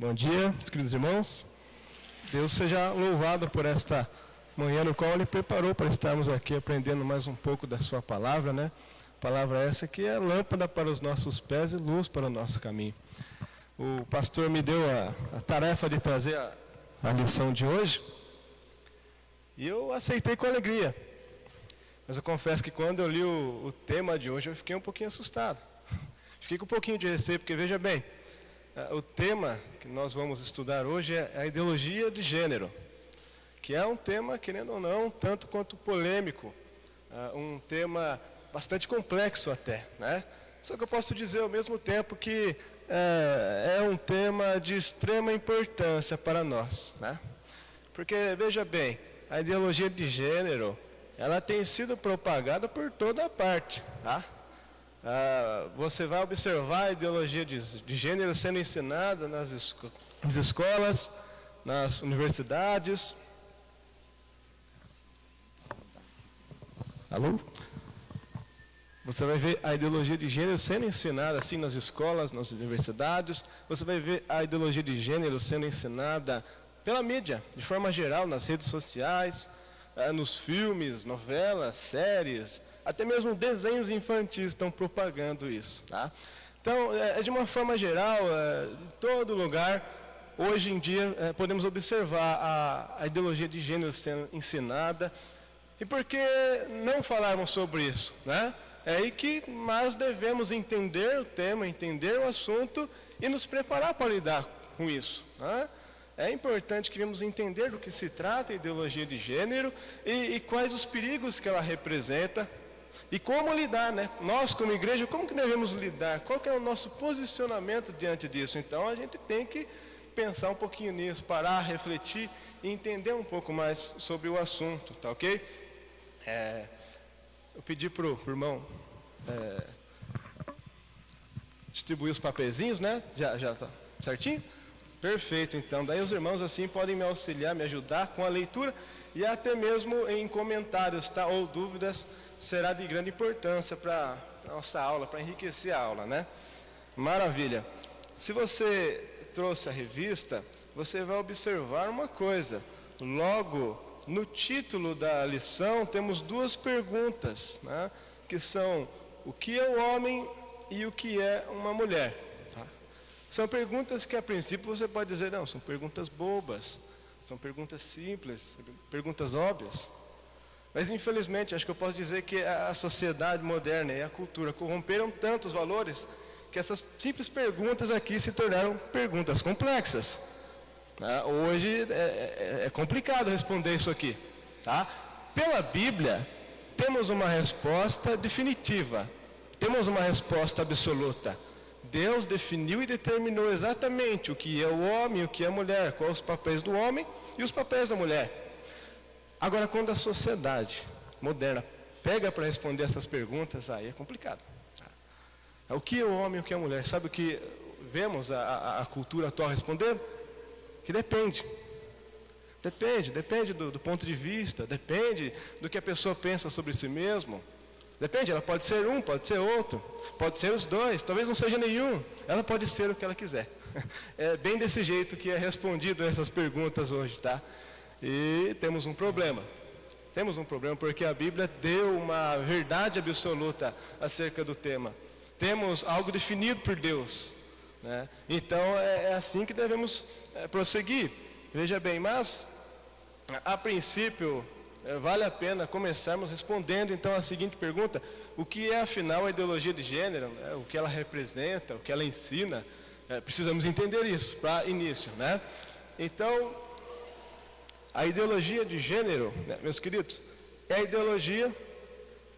Bom dia, meus queridos irmãos. Deus seja louvado por esta manhã no qual Ele preparou para estarmos aqui aprendendo mais um pouco da Sua palavra, né? Palavra essa que é lâmpada para os nossos pés e luz para o nosso caminho. O pastor me deu a tarefa de trazer a lição de hoje e eu aceitei com alegria. Mas eu confesso que quando eu li o tema de hoje eu fiquei um pouquinho assustado. Fiquei com um pouquinho de receio, porque veja bem, o tema que nós vamos estudar hoje é a ideologia de gênero, que é um tema, querendo ou não, tanto quanto polêmico, um tema bastante complexo até, né? Só que eu posso dizer ao mesmo tempo que é um tema de extrema importância para nós, né? Porque, veja bem, a ideologia de gênero, ela tem sido propagada por toda parte, tá? Você vai observar a ideologia de gênero sendo ensinada nas escolas, nas universidades. Alô? Você vai ver a ideologia de gênero sendo ensinada assim nas escolas, nas universidades. Você vai ver a ideologia de gênero sendo ensinada pela mídia, de forma geral, nas redes sociais, nos filmes, novelas, séries, até mesmo desenhos infantis estão propagando isso, tá? Então, de uma forma geral, em todo lugar, hoje em dia, podemos observar a ideologia de gênero sendo ensinada. E por que não falarmos sobre isso, né? É aí que nós devemos entender o tema, entender o assunto e nos preparar para lidar com isso, né? É importante que venhamos entender do que se trata a ideologia de gênero e quais os perigos que ela representa e como lidar, né? Nós como igreja, como que devemos lidar? Qual que é o nosso posicionamento diante disso? Então a gente tem que pensar um pouquinho nisso, parar, refletir e entender um pouco mais sobre o assunto, tá ok? Eu pedi para o irmão distribuir os papeizinhos, né? Já tá certinho? Perfeito, então. Daí os irmãos assim podem me auxiliar, me ajudar com a leitura e até mesmo em comentários, tá? Ou dúvidas, será de grande importância para a nossa aula, para enriquecer a aula, né? Maravilha. Se você trouxe a revista, você vai observar uma coisa. Logo no título da lição temos duas perguntas, né? Que são o que é o homem e o que é uma mulher. São perguntas que a princípio você pode dizer, não, são perguntas bobas, são perguntas simples, perguntas óbvias. Mas infelizmente, acho que eu posso dizer que a sociedade moderna e a cultura corromperam tantos valores que essas simples perguntas aqui se tornaram perguntas complexas. Hoje é complicado responder isso aqui, tá? Pela Bíblia, temos uma resposta definitiva, temos uma resposta absoluta. Deus definiu e determinou exatamente o que é o homem e o que é a mulher, quais os papéis do homem e os papéis da mulher. Agora, quando a sociedade moderna pega para responder essas perguntas, aí é complicado. O que é o homem e o que é a mulher? Sabe o que vemos a cultura atual responder? Que depende. Depende do ponto de vista, depende do que a pessoa pensa sobre si mesmo. Depende, ela pode ser um, pode ser outro, pode ser os dois, talvez não seja nenhum, ela pode ser o que ela quiser. É bem desse jeito que é respondido essas perguntas hoje, tá? E temos um problema porque a Bíblia deu uma verdade absoluta acerca do tema. Temos algo definido por Deus, né? Então é assim que devemos prosseguir. Veja bem, mas a princípio vale a pena começarmos respondendo então a seguinte pergunta: o que é afinal a ideologia de gênero, né? O que ela representa, o que ela ensina? Precisamos entender isso para início, né? Então, a ideologia de gênero, né, meus queridos, é a ideologia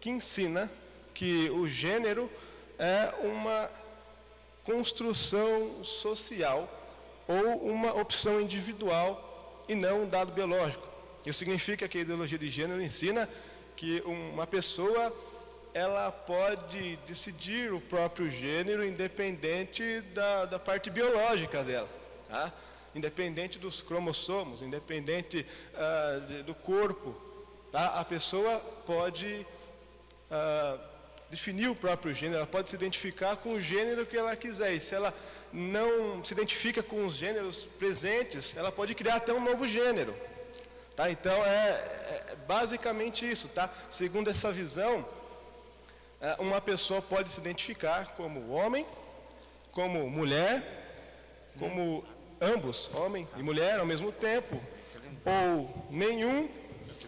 que ensina que o gênero é uma construção social ou uma opção individual e não um dado biológico. Isso significa que a ideologia de gênero ensina que uma pessoa ela pode decidir o próprio gênero independente da parte biológica dela, tá? Independente dos cromossomos, independente do corpo, tá? A pessoa pode definir o próprio gênero, ela pode se identificar com o gênero que ela quiser. E se ela não se identifica com os gêneros presentes, ela pode criar até um novo gênero. Tá? Então, é basicamente isso. Tá? Segundo essa visão, uma pessoa pode se identificar como homem, como mulher, como ambos, homem e mulher ao mesmo tempo, ou nenhum,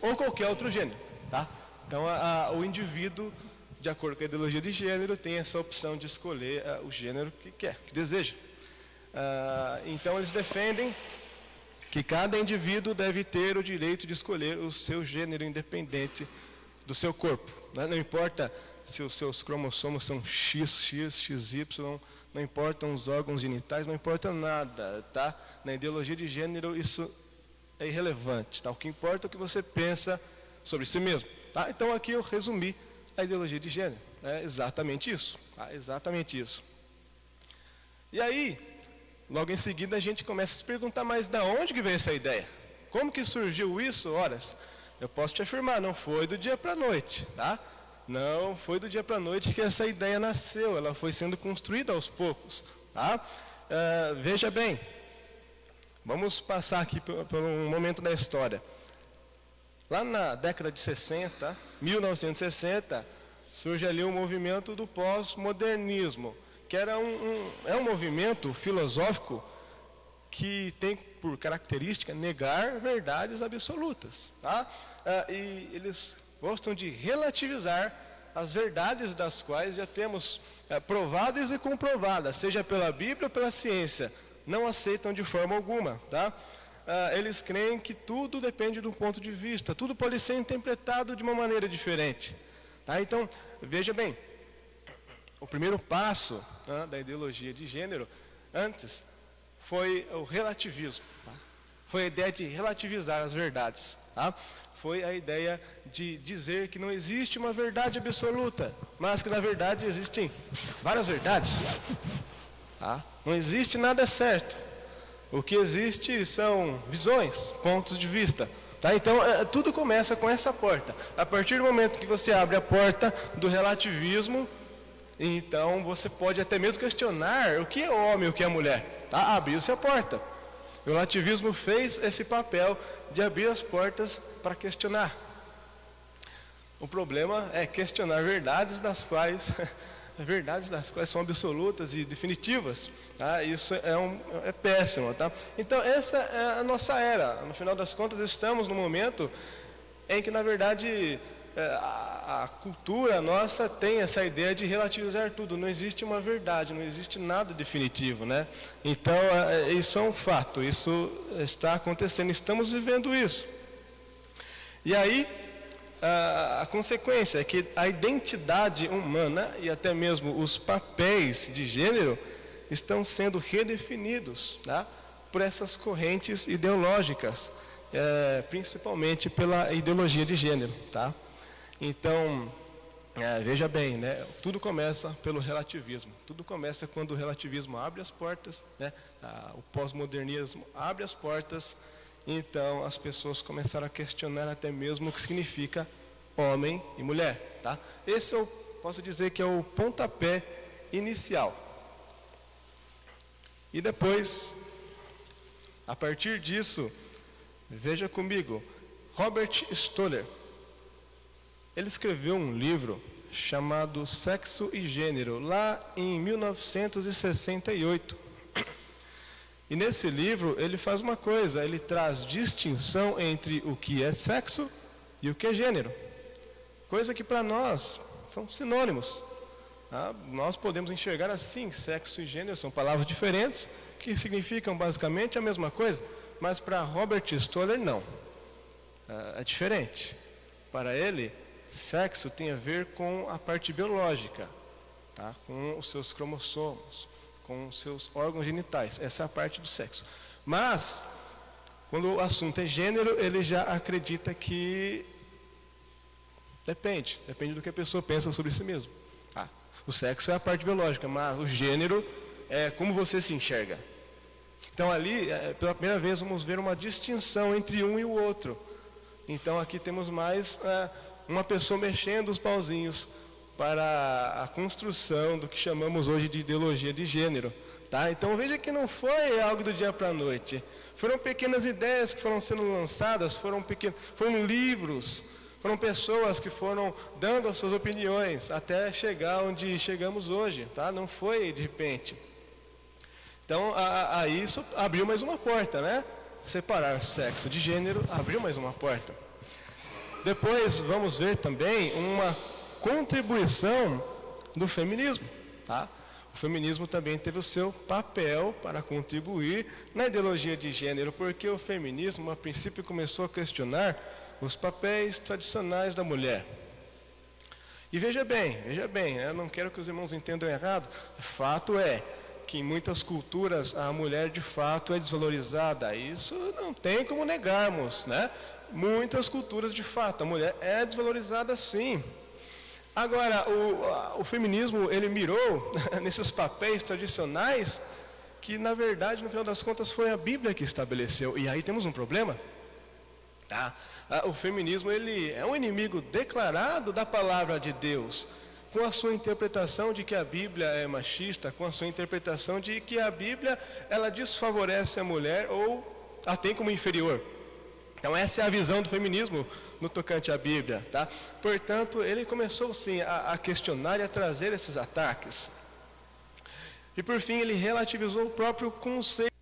ou qualquer outro gênero. Tá? Então, o indivíduo, de acordo com a ideologia de gênero, tem essa opção de escolher o gênero que quer, que deseja. Então, eles defendem que cada indivíduo deve ter o direito de escolher o seu gênero independente do seu corpo. Não importa se os seus cromossomos são XX, XY, não importam os órgãos genitais, não importa nada, tá? Na ideologia de gênero isso é irrelevante, tá? O que importa é o que você pensa sobre si mesmo, tá? Então aqui eu resumi a ideologia de gênero, é exatamente isso, tá? Exatamente isso. E aí, logo em seguida a gente começa a se perguntar, mas da onde que veio essa ideia? Como que surgiu isso? Ora, eu posso te afirmar, não foi do dia para a noite, tá? Não foi do dia para a noite que essa ideia nasceu, ela foi sendo construída aos poucos, tá? Veja bem, vamos passar aqui por um momento da história. Lá na década de 60, 1960, surge ali o movimento do pós-modernismo, que era um movimento filosófico que tem por característica negar verdades absolutas, tá? E eles gostam de relativizar as verdades das quais já temos provadas e comprovadas, seja pela Bíblia ou pela ciência. Não aceitam de forma alguma, tá? Eles creem que tudo depende do ponto de vista, tudo pode ser interpretado de uma maneira diferente, tá? Então, veja bem, o primeiro passo da ideologia de gênero, antes, foi o relativismo, tá? Foi a ideia de relativizar as verdades, tá? Foi a ideia de dizer que não existe uma verdade absoluta, mas que na verdade existem várias verdades, tá? Não existe nada certo. O que existe são visões, pontos de vista, tá? Então tudo começa com essa porta. A partir do momento que você abre a porta do relativismo, então você pode até mesmo questionar o que é homem e o que é mulher, tá? Abriu-se a porta. O relativismo fez esse papel de abrir as portas para questionar. O problema é questionar verdades das quais são absolutas e definitivas, tá? Isso é péssimo, tá? Então essa é a nossa era. No final das contas estamos no momento em que na verdade a cultura nossa tem essa ideia de relativizar tudo. Não existe uma verdade, não existe nada definitivo, né? Então, isso é um fato, isso está acontecendo, estamos vivendo isso. E aí, a consequência é que a identidade humana e até mesmo os papéis de gênero estão sendo redefinidos, tá? Por essas correntes ideológicas, principalmente pela ideologia de gênero, tá? Então, veja bem, né? Tudo começa pelo relativismo. Tudo começa quando o relativismo abre as portas, né? O pós-modernismo abre as portas. Então, as pessoas começaram a questionar até mesmo o que significa homem e mulher, tá? Esse eu posso dizer que é o pontapé inicial. E depois, a partir disso, veja comigo, Robert Stoller. Ele escreveu um livro chamado Sexo e Gênero, lá em 1968. E nesse livro ele faz uma coisa, ele traz distinção entre o que é sexo e o que é gênero. Coisa que para nós são sinônimos. Tá? Nós podemos enxergar assim, sexo e gênero são palavras diferentes, que significam basicamente a mesma coisa, mas para Robert Stoller não. É diferente. Para ele, sexo tem a ver com a parte biológica, tá? Com os seus cromossomos, com os seus órgãos genitais. Essa é a parte do sexo. Mas, quando o assunto é gênero, ele já acredita que depende do que a pessoa pensa sobre si mesmo. Tá? O sexo é a parte biológica, mas o gênero é como você se enxerga. Então ali, pela primeira vez, vamos ver uma distinção entre um e o outro. Então aqui temos mais uma pessoa mexendo os pauzinhos, para a construção do que chamamos hoje de ideologia de gênero. Tá? Então veja que não foi algo do dia para a noite. Foram pequenas ideias que foram sendo lançadas, foram livros, foram pessoas que foram dando as suas opiniões até chegar onde chegamos hoje. Tá? Não foi de repente. Então aí isso abriu mais uma porta, né? Separar sexo de gênero abriu mais uma porta. Depois vamos ver também uma contribuição do feminismo. Tá? O feminismo também teve o seu papel para contribuir na ideologia de gênero, porque o feminismo, a princípio, começou a questionar os papéis tradicionais da mulher. E veja bem, eu não quero que os irmãos entendam errado, o fato é que em muitas culturas a mulher de fato é desvalorizada, isso não tem como negarmos, né? Muitas culturas de fato, a mulher é desvalorizada sim. Agora, o feminismo, ele mirou nesses papéis tradicionais que, na verdade, no final das contas, foi a Bíblia que estabeleceu. E aí temos um problema. Tá? O feminismo, ele é um inimigo declarado da palavra de Deus, com a sua interpretação de que a Bíblia é machista, com a sua interpretação de que a Bíblia, ela desfavorece a mulher ou a tem como inferior. Então essa é a visão do feminismo no tocante à Bíblia, tá? Portanto, ele começou sim a questionar e a trazer esses ataques. E por fim, ele relativizou o próprio conceito.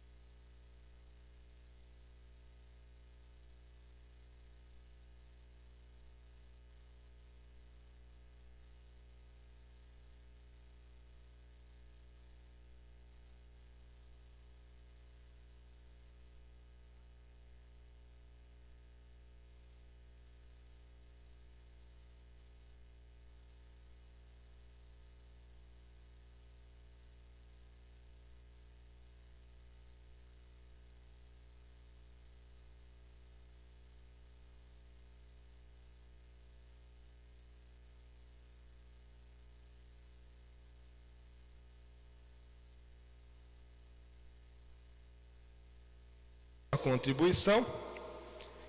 Contribuição,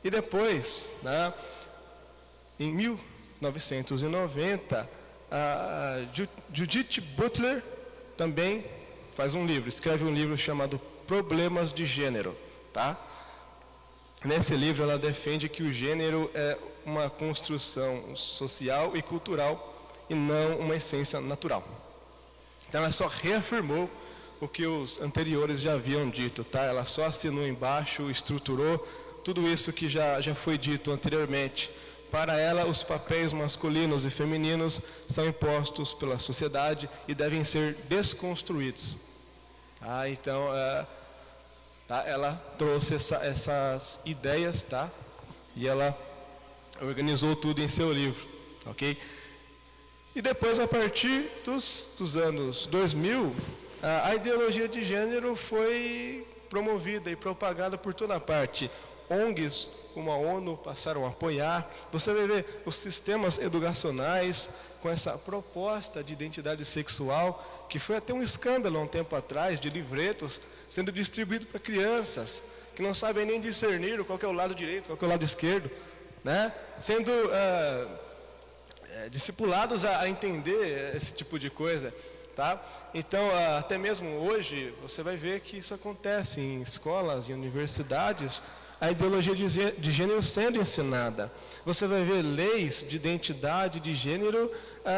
e depois, né, em 1990, a Judith Butler também escreve um livro chamado Problemas de Gênero. Tá? Nesse livro ela defende que o gênero é uma construção social e cultural e não uma essência natural. Então ela só reafirmou o que os anteriores já haviam dito, tá? Ela só assinou embaixo, estruturou tudo isso que já foi dito anteriormente. Para ela, os papéis masculinos e femininos são impostos pela sociedade e devem ser desconstruídos. Tá? Então, ela trouxe essas ideias, tá? E ela organizou tudo em seu livro, ok? E depois, a partir dos anos 2000, a ideologia de gênero foi promovida e propagada por toda parte. ONGs como a ONU passaram a apoiar. Você vai ver os sistemas educacionais com essa proposta de identidade sexual, que foi até um escândalo há um tempo atrás, de livretos sendo distribuídos para crianças que não sabem nem discernir qual que é o lado direito, qual que é o lado esquerdo, né? Sendo discipulados a entender esse tipo de coisa. Tá? Então, até mesmo hoje, você vai ver que isso acontece em escolas, em universidades, a ideologia de gênero sendo ensinada. Você vai ver leis de identidade de gênero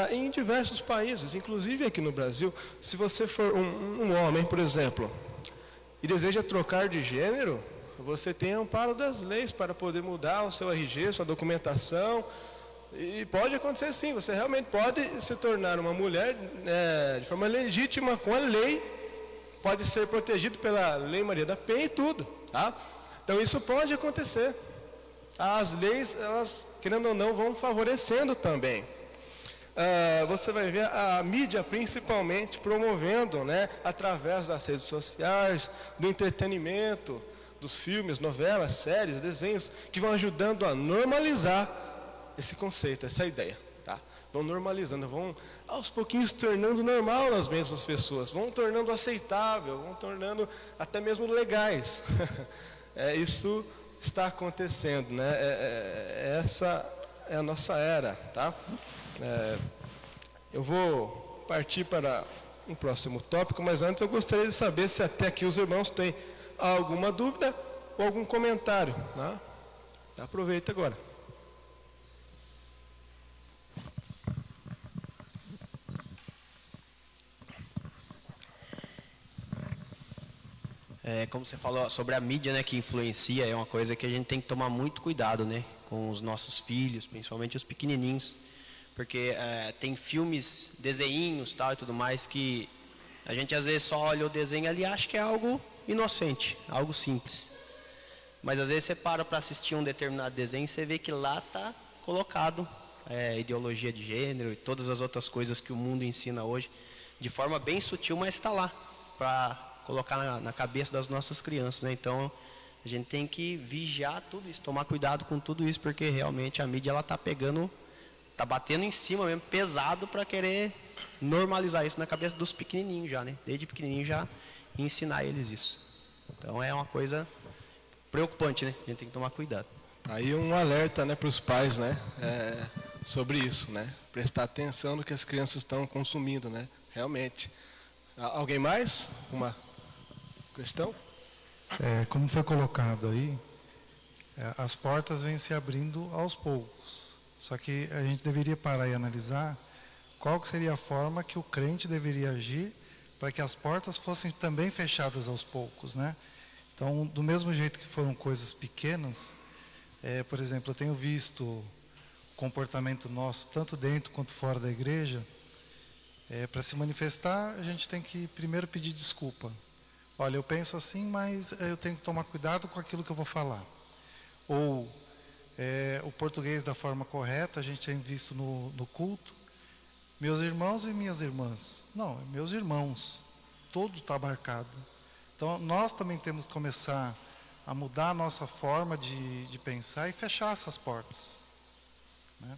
em diversos países, inclusive aqui no Brasil. Se você for um homem, por exemplo, e deseja trocar de gênero, você tem amparo das leis para poder mudar o seu RG, sua documentação. E pode acontecer sim, você realmente pode se tornar uma mulher de forma legítima com a lei, pode ser protegido pela Lei Maria da Penha e tudo, tá? Então isso pode acontecer. As leis, elas, querendo ou não, vão favorecendo também. Você vai ver a mídia principalmente promovendo, né, através das redes sociais, do entretenimento, dos filmes, novelas, séries, desenhos, que vão ajudando a normalizar esse conceito, essa ideia, tá? Vão normalizando, vão aos pouquinhos tornando normal nas mesmas pessoas, vão tornando aceitável, vão tornando até mesmo legais. Isso está acontecendo, né? Essa é a nossa era, tá? Eu vou partir para um próximo tópico, mas antes eu gostaria de saber se até aqui os irmãos têm alguma dúvida ou algum comentário. Tá? Aproveita agora. Como você falou sobre a mídia, né, que influencia, é uma coisa que a gente tem que tomar muito cuidado, né, com os nossos filhos, principalmente os pequenininhos, porque tem filmes, desenhinhos, tal e tudo mais, que a gente às vezes só olha o desenho ali e acha que é algo inocente, algo simples. Mas às vezes você para assistir um determinado desenho e você vê que lá está colocado ideologia de gênero e todas as outras coisas que o mundo ensina hoje, de forma bem sutil, mas está lá para colocar na cabeça das nossas crianças, né? Então a gente tem que vigiar tudo isso, tomar cuidado com tudo isso, porque realmente a mídia ela está pegando, está batendo em cima mesmo, pesado, para querer normalizar isso na cabeça dos pequenininhos já, né? Desde pequenininho já ensinar eles isso. Então é uma coisa preocupante, né? A gente tem que tomar cuidado. Aí um alerta, né, para os pais, né, sobre isso, né? Prestar atenção no que as crianças estão consumindo, né? Realmente. Alguém mais? Uma questão? Como foi colocado aí, as portas vêm se abrindo aos poucos. Só que a gente deveria parar e analisar qual que seria a forma que o crente deveria agir para que as portas fossem também fechadas aos poucos, né? Então, do mesmo jeito que foram coisas pequenas, por exemplo, eu tenho visto o comportamento nosso, tanto dentro quanto fora da igreja. Para se manifestar, a gente tem que primeiro pedir desculpa. Olha, eu penso assim, mas eu tenho que tomar cuidado com aquilo que eu vou falar. Ou o português da forma correta, a gente tem visto no culto. Meus irmãos e minhas irmãs. Não, meus irmãos. Todo está marcado. Então, nós também temos que começar a mudar a nossa forma de pensar e fechar essas portas, né?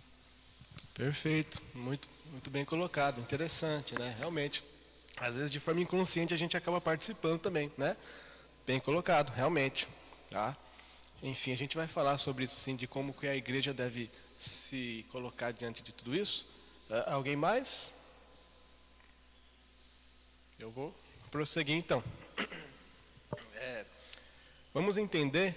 Perfeito, muito bem colocado, interessante, né? Realmente, às vezes de forma inconsciente a gente acaba participando também, né? Bem colocado, realmente, tá? Enfim, a gente vai falar sobre isso sim, de como que a igreja deve se colocar diante de tudo isso. Alguém mais? Eu vou prosseguir então. Vamos entender,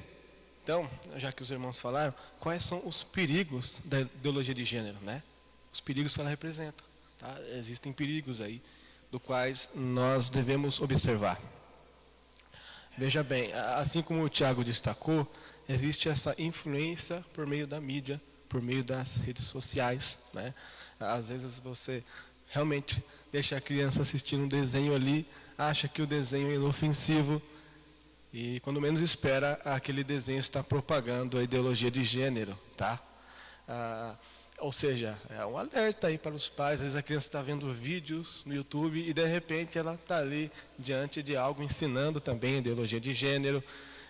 então, já que os irmãos falaram, quais são os perigos da ideologia de gênero, né? Os perigos que ela representa, tá? Existem perigos aí, do quais nós devemos observar. Veja bem, assim como o Tiago destacou, existe essa influência por meio da mídia, por meio das redes sociais, né? Às vezes você realmente deixa a criança assistir um desenho ali, acha que o desenho é inofensivo, e quando menos espera, aquele desenho está propagando a ideologia de gênero, tá? Ou seja, é um alerta aí para os pais. Às vezes a criança está vendo vídeos no YouTube e de repente ela está ali diante de algo ensinando também a ideologia de gênero.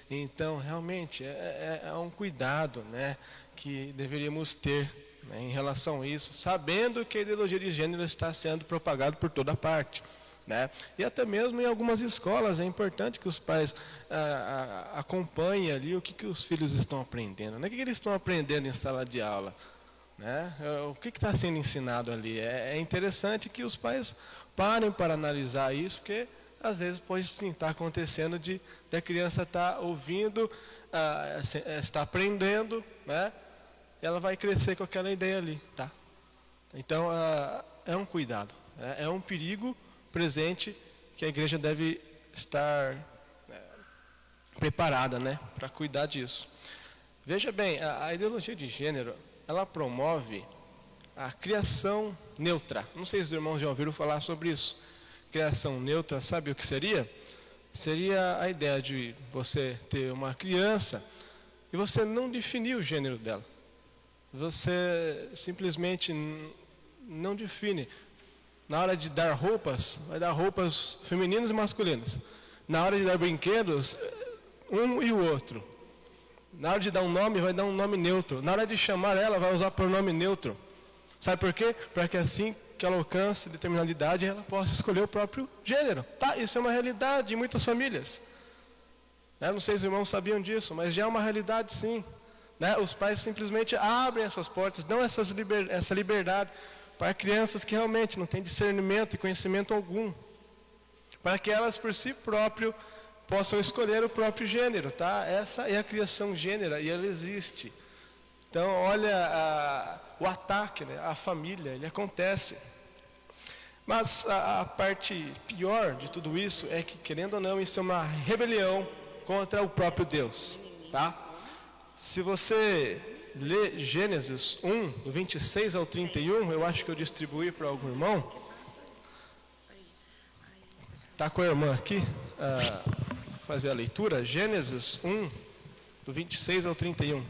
Então, realmente, é um cuidado, né, que deveríamos ter, né, em relação a isso, sabendo que a ideologia de gênero está sendo propagada por toda parte, né? E até mesmo em algumas escolas é importante que os pais acompanhem ali o que os filhos estão aprendendo, né? O que eles estão aprendendo em sala de aula, né? O que está sendo ensinado ali. É interessante que os pais parem para analisar isso, porque às vezes pode sim estar acontecendo de a criança estar ouvindo, está aprendendo, né? Ela vai crescer com aquela ideia ali, tá? Então é um cuidado, né? É um perigo presente que a igreja deve estar preparada, né, para cuidar disso. Veja bem, a ideologia de gênero, ela promove a criação neutra. Não sei se os irmãos já ouviram falar sobre isso. Criação neutra, sabe o que seria? Seria a ideia de você ter uma criança e você não definir o gênero dela. Você simplesmente não define. Na hora de dar roupas, vai dar roupas femininas e masculinas. Na hora de dar brinquedos, um e o outro. Na hora de dar um nome, vai dar um nome neutro. Na hora de chamar ela, vai usar pronome neutro. Sabe por quê? Para que assim que ela alcance determinada idade, ela possa escolher o próprio gênero. Tá, isso é uma realidade em muitas famílias. Não sei se os irmãos sabiam disso, mas já é uma realidade sim. Os pais simplesmente abrem essas portas, dão essa liberdade para crianças que realmente não têm discernimento e conhecimento algum, para que elas por si próprio possam escolher o próprio gênero, tá? Essa é a criação gênera e ela existe. Então, olha o ataque, né, à família, ele acontece. Mas a parte pior de tudo isso é que, querendo ou não, isso é uma rebelião contra o próprio Deus, tá? Se você ler Gênesis 1, do 26 ao 31, eu acho que eu distribuí para algum irmão. Está com a irmã aqui, fazer a leitura, Gênesis 1, do 26 ao 31.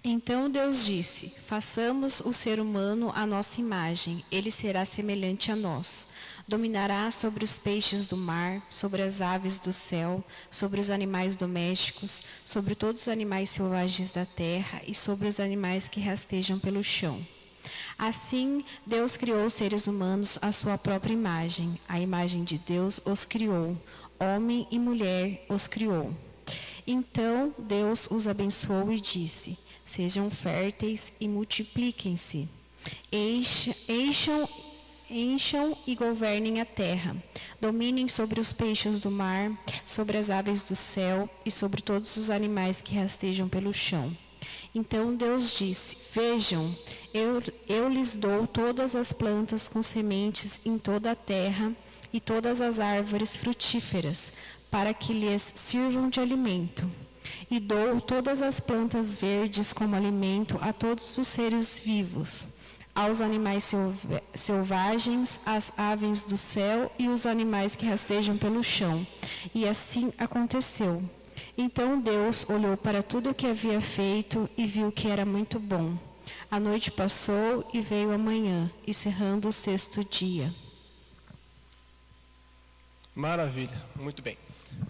Então Deus disse: façamos o ser humano à nossa imagem, ele será semelhante a nós. Dominará sobre os peixes do mar, sobre as aves do céu, sobre os animais domésticos, sobre todos os animais selvagens da terra e sobre os animais que rastejam pelo chão. Assim, Deus criou os seres humanos à sua própria imagem. A imagem de Deus os criou. Homem e mulher os criou. Então, Deus os abençoou e disse: sejam férteis e multipliquem-se. Encham e governem a terra. Dominem sobre os peixes do mar, sobre as aves do céu e sobre todos os animais que rastejam pelo chão. Então Deus disse: vejam, eu lhes dou todas as plantas com sementes em toda a terra e todas as árvores frutíferas, para que lhes sirvam de alimento. E dou todas as plantas verdes como alimento a todos os seres vivos, aos animais selvagens, às aves do céu e os animais que rastejam pelo chão. E assim aconteceu. Então Deus olhou para tudo o que havia feito e viu que era muito bom. A noite passou e veio a manhã, encerrando o sexto dia. Maravilha, muito bem.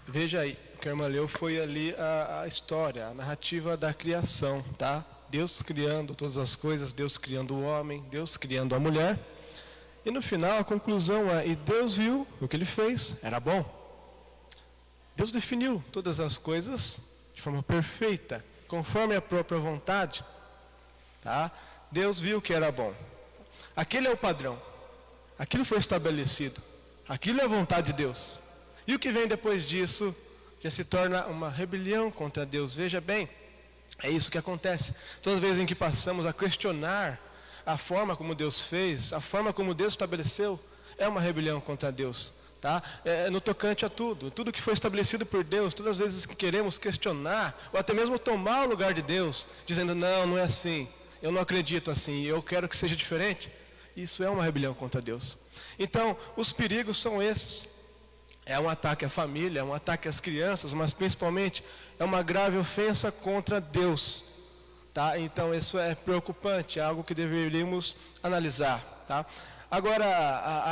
Veja aí, o que a irmã leu foi ali a história, a narrativa da criação, tá? Deus criando todas as coisas, Deus criando o homem, Deus criando a mulher. E no final a conclusão é: e Deus viu o que ele fez, era bom. Deus definiu todas as coisas de forma perfeita, conforme a própria vontade. Tá? Deus viu que era bom. Aquele é o padrão. Aquilo foi estabelecido. Aquilo é a vontade de Deus. E o que vem depois disso já se torna uma rebelião contra Deus. Veja bem, é isso que acontece. Todas as vezes em que passamos a questionar a forma como Deus fez, a forma como Deus estabeleceu, é uma rebelião contra Deus. Tá? No tocante a tudo que foi estabelecido por Deus, todas as vezes que queremos questionar, ou até mesmo tomar o lugar de Deus, dizendo: não é assim, eu não acredito assim, eu quero que seja diferente, isso é uma rebelião contra Deus. Então, os perigos são esses. É um ataque à família, é um ataque às crianças, mas principalmente é uma grave ofensa contra Deus. Tá? Então, isso é preocupante, é algo que deveríamos analisar. Tá? Agora,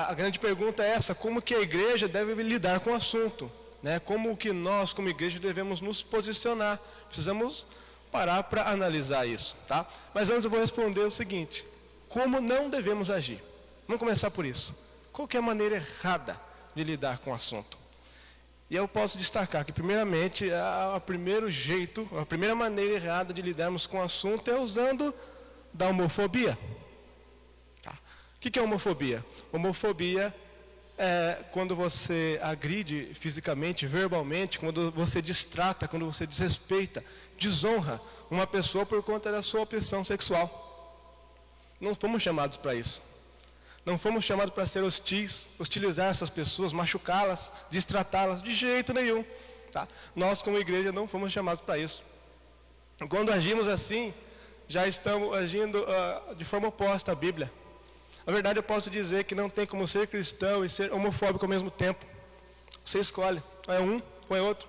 a grande pergunta é essa: como que a igreja deve lidar com o assunto? Né? Como que nós, como igreja, devemos nos posicionar? Precisamos parar para analisar isso. Tá? Mas antes eu vou responder o seguinte: como não devemos agir? Vamos começar por isso. Qual que é a maneira errada de lidar com o assunto? E eu posso destacar que, primeiramente, o primeiro jeito, a primeira maneira errada de lidarmos com o assunto é usando da homofobia. O que é homofobia? Homofobia é quando você agride fisicamente, verbalmente, quando você destrata, quando você desrespeita, desonra uma pessoa por conta da sua opção sexual. Não fomos chamados para isso. Não fomos chamados para ser hostis, hostilizar essas pessoas, machucá-las, destratá-las, de jeito nenhum. Tá? Nós, como igreja, não fomos chamados para isso. Quando agimos assim, já estamos agindo de forma oposta à Bíblia. Na verdade, eu posso dizer que não tem como ser cristão e ser homofóbico ao mesmo tempo. Você escolhe, ou é um ou é outro.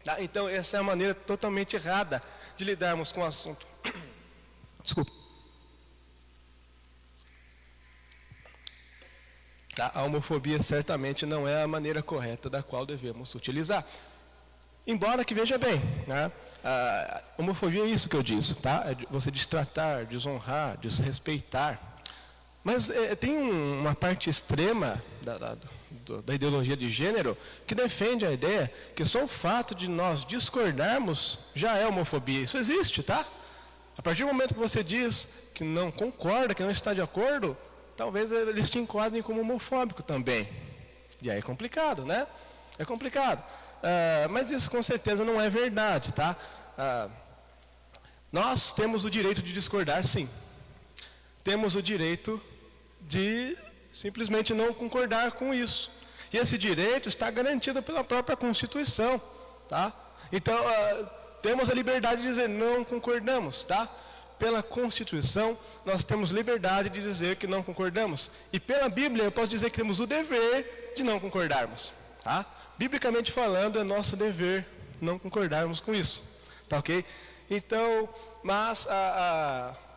Tá? Então, essa é a maneira totalmente errada de lidarmos com o assunto. Desculpa. Tá? A homofobia certamente não é a maneira correta da qual devemos utilizar. Embora que, veja bem, né? A homofobia é isso que eu disse, tá? É você destratar, desonrar, desrespeitar. Mas tem uma parte extrema da ideologia de gênero que defende a ideia que só o fato de nós discordarmos já é homofobia. Isso existe, tá? A partir do momento que você diz que não concorda, que não está de acordo, talvez eles te enquadrem como homofóbico também. E aí é complicado, né? É complicado. Mas isso com certeza não é verdade, tá? Nós temos o direito de discordar, sim. Temos o direito de simplesmente não concordar com isso. E esse direito está garantido pela própria Constituição, tá? Então, temos a liberdade de dizer não concordamos, tá? Pela Constituição, nós temos liberdade de dizer que não concordamos. E pela Bíblia, eu posso dizer que temos o dever de não concordarmos, tá? Biblicamente falando, é nosso dever não concordarmos com isso, tá ok? Então, mas,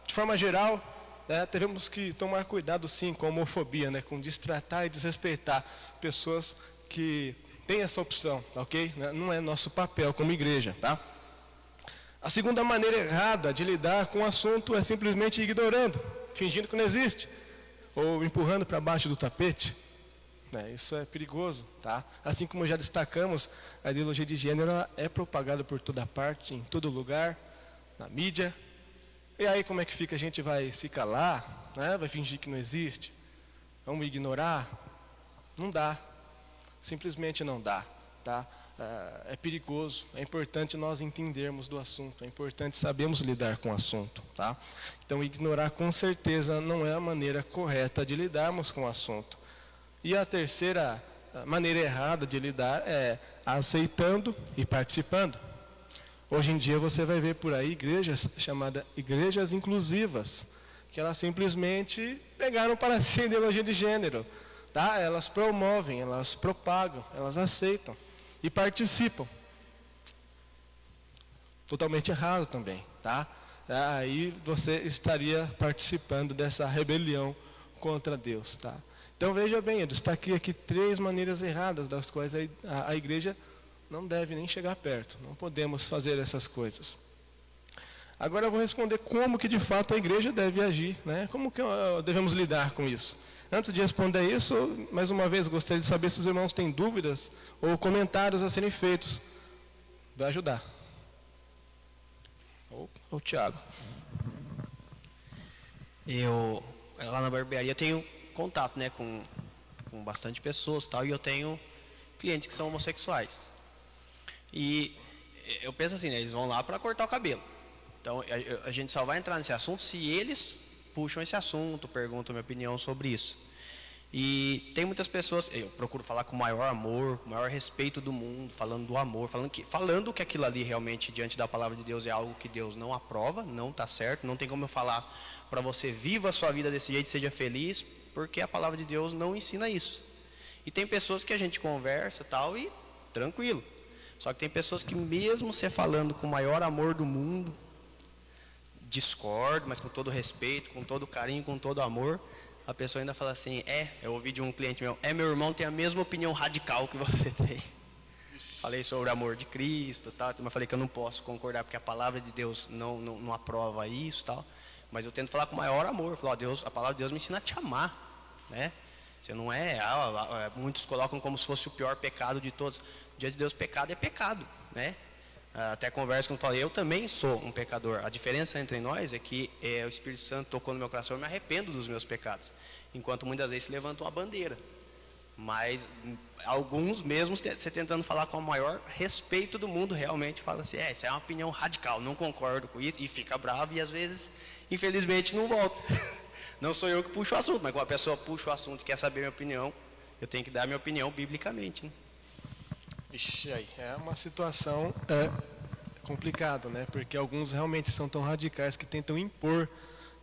de forma geral, devemos que tomar cuidado sim com a homofobia, né? Com destratar e desrespeitar pessoas que têm essa opção, tá ok? Não é nosso papel como igreja, tá? A segunda maneira errada de lidar com o assunto é simplesmente ignorando, fingindo que não existe, ou empurrando para baixo do tapete. Isso é perigoso, tá? Assim como já destacamos, a ideologia de gênero é propagada por toda parte, em todo lugar, na mídia. E aí como é que fica? A gente vai se calar, né? Vai fingir que não existe? Vamos ignorar? Não dá. Simplesmente não dá, tá? É perigoso, é importante nós entendermos do assunto, é importante sabermos lidar com o assunto, tá? Então ignorar com certeza não é a maneira correta de lidarmos com o assunto. E a terceira maneira errada de lidar é aceitando e participando. Hoje em dia você vai ver por aí igrejas chamadas igrejas inclusivas, que elas simplesmente pegaram para si a ideologia de gênero, tá? Elas promovem, elas propagam, elas aceitam e participam. Totalmente errado também, tá? Aí você estaria participando dessa rebelião contra Deus, tá? Então veja bem, eu destaquei aqui 3 maneiras erradas das quais a igreja não deve nem chegar perto. Não podemos fazer essas coisas. Agora eu vou responder como que de fato a igreja deve agir, né? Como que devemos lidar com isso? Antes de responder isso, mais uma vez, gostaria de saber se os irmãos têm dúvidas ou comentários a serem feitos. Vai ajudar. Ou Tiago. Eu, lá na barbearia, tenho contato, né, com bastante pessoas, tal, e eu tenho clientes que são homossexuais. E eu penso assim, né, eles vão lá para cortar o cabelo. Então, a gente só vai entrar nesse assunto se eles puxam esse assunto, perguntam a minha opinião sobre isso. E tem muitas pessoas, eu procuro falar com o maior amor, com o maior respeito do mundo, falando do amor, falando que aquilo ali realmente, diante da palavra de Deus, é algo que Deus não aprova, não está certo, não tem como eu falar para você, viva a sua vida desse jeito, seja feliz, porque a palavra de Deus não ensina isso. E tem pessoas que a gente conversa tal e tranquilo. Só que tem pessoas que mesmo você falando com o maior amor do mundo, discordo, mas com todo respeito, com todo carinho, com todo amor, a pessoa ainda fala assim, eu ouvi de um cliente meu, meu irmão tem a mesma opinião radical que você tem. Falei sobre o amor de Cristo, tal, mas falei que eu não posso concordar porque a palavra de Deus não aprova isso, tal. Mas eu tento falar com o maior amor, falar, a palavra de Deus me ensina a te amar, né? Você não muitos colocam como se fosse o pior pecado de todos. Diante de Deus, pecado é pecado, né? Até converso com ele, eu também sou um pecador. A diferença entre nós é que o Espírito Santo tocou no meu coração, eu me arrependo dos meus pecados. Enquanto muitas vezes se levantam uma bandeira. Mas alguns mesmo, você tentando falar com o maior respeito do mundo, realmente fala assim, isso é uma opinião radical, não concordo com isso, e fica bravo e às vezes, infelizmente, não volta. Não sou eu que puxo o assunto, mas quando a pessoa puxa o assunto e quer saber a minha opinião, eu tenho que dar a minha opinião biblicamente, né? Ixi, aí é uma situação complicada, né? Porque alguns realmente são tão radicais que tentam impor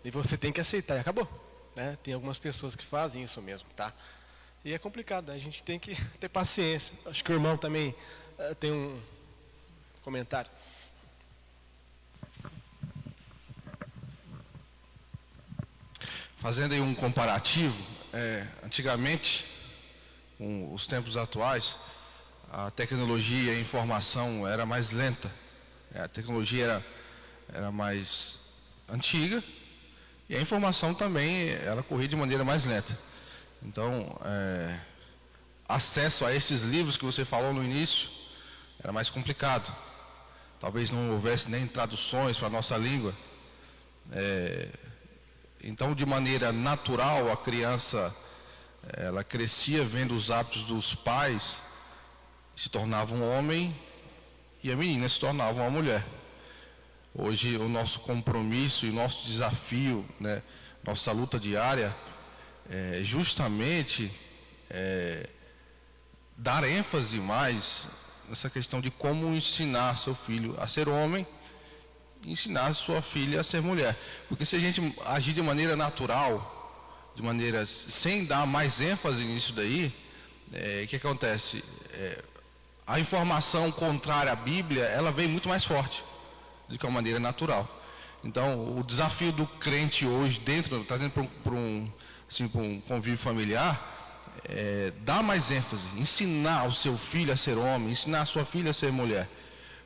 e você tem que aceitar e acabou, né? Tem algumas pessoas que fazem isso mesmo, tá? E é complicado, né? A gente tem que ter paciência. Acho que o irmão também tem um comentário. Fazendo aí um comparativo, antigamente, com os tempos atuais, a tecnologia e a informação era mais lenta, a tecnologia era mais antiga e a informação também ela corria de maneira mais lenta. Então, acesso a esses livros que você falou no início era mais complicado. Talvez não houvesse nem traduções para a nossa língua, Então, de maneira natural, a criança ela crescia vendo os hábitos dos pais, se tornava um homem, e a menina se tornava uma mulher. Hoje, o nosso compromisso e o nosso desafio, né, nossa luta diária, é justamente dar ênfase mais nessa questão de como ensinar seu filho a ser homem, e ensinar sua filha a ser mulher. Porque se a gente agir de maneira natural, de maneira sem dar mais ênfase nisso daí, o que acontece? A informação contrária à Bíblia, ela vem muito mais forte do que a maneira natural. Então, o desafio do crente hoje, trazendo para um convívio familiar, dar mais ênfase, ensinar o seu filho a ser homem, ensinar a sua filha a ser mulher.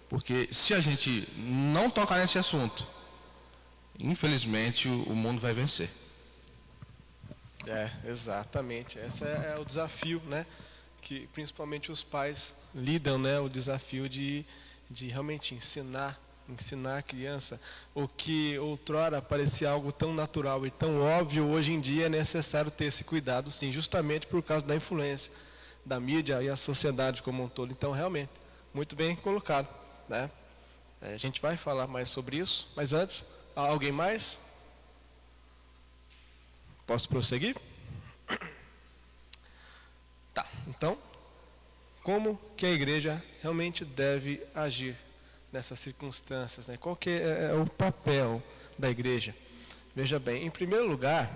Porque se a gente não tocar nesse assunto, infelizmente o mundo vai vencer. Exatamente. Esse é o desafio, né? Que principalmente os pais lidam, né? O desafio de realmente ensinar a criança o que outrora parecia algo tão natural e tão óbvio. Hoje em dia é necessário ter esse cuidado, sim, justamente por causa da influência da mídia e a sociedade como um todo. Então, realmente, muito bem colocado, né? A gente vai falar mais sobre isso, mas antes, alguém mais? Posso prosseguir? Tá, então, como que a igreja realmente deve agir nessas circunstâncias, né? Qual que é o papel da igreja? Veja bem, em primeiro lugar,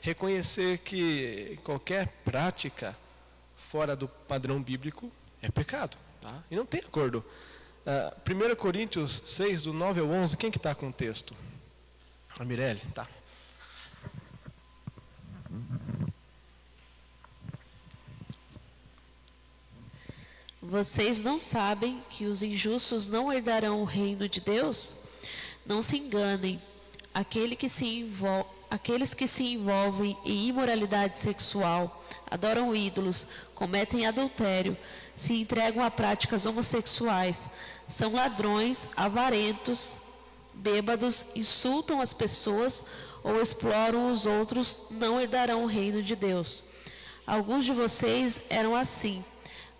reconhecer que qualquer prática fora do padrão bíblico é pecado, tá? E não tem acordo. 1 Coríntios 6, do 9 ao 11, quem que está com o texto? A Mirelle, tá. Vocês não sabem que os injustos não herdarão o reino de Deus? Não se enganem. Aqueles que se envolvem em imoralidade sexual, adoram ídolos, cometem adultério, se entregam a práticas homossexuais, são ladrões, avarentos, bêbados, insultam as pessoas ou exploram os outros, não herdarão o reino de Deus. Alguns de vocês eram assim,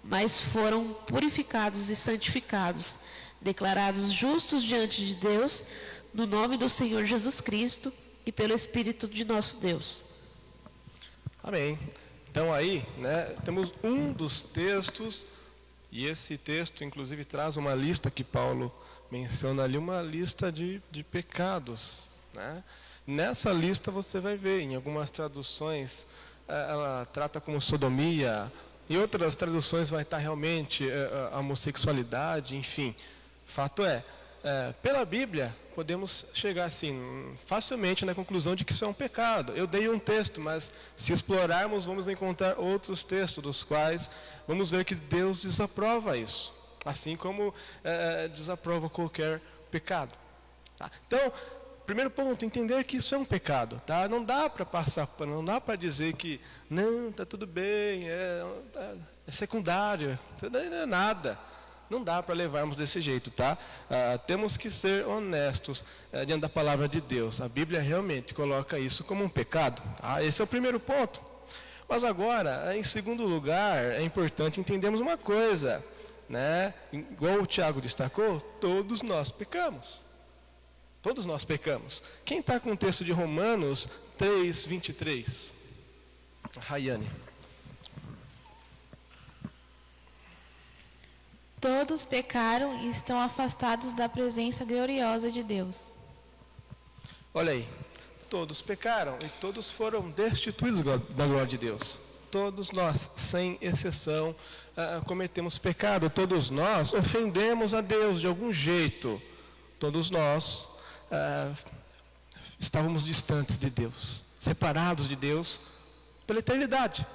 mas foram purificados e santificados, declarados justos diante de Deus, no nome do Senhor Jesus Cristo e pelo Espírito de nosso Deus. Amém. Então aí, né, temos um dos textos, e esse texto inclusive traz uma lista que Paulo menciona ali, uma lista de pecados, né? Nessa lista você vai ver, em algumas traduções, ela trata como sodomia, em outras traduções vai estar realmente a homossexualidade, enfim. Fato pela Bíblia, podemos chegar assim, facilmente na conclusão de que isso é um pecado. Eu dei um texto, mas se explorarmos, vamos encontrar outros textos, dos quais vamos ver que Deus desaprova isso, assim como desaprova qualquer pecado. Tá? Então, primeiro ponto, entender que isso é um pecado, tá? Não dá para passar pano, não dá para dizer que não, está tudo bem, é secundário, não é nada. Não dá para levarmos desse jeito, tá? Temos que ser honestos diante da palavra de Deus. A Bíblia realmente coloca isso como um pecado. Tá? Esse é o primeiro ponto. Mas agora, em segundo lugar, é importante entendermos uma coisa, né? Igual o Tiago destacou, todos nós pecamos. Todos nós pecamos. Quem está com o texto de Romanos 3, 23? Rayane. Todos pecaram e estão afastados da presença gloriosa de Deus. Olha aí, todos pecaram e todos foram destituídos da glória de Deus. Todos nós, sem exceção, cometemos pecado. Todos nós ofendemos a Deus de algum jeito. Todos nós estávamos distantes de Deus, separados de Deus pela eternidade.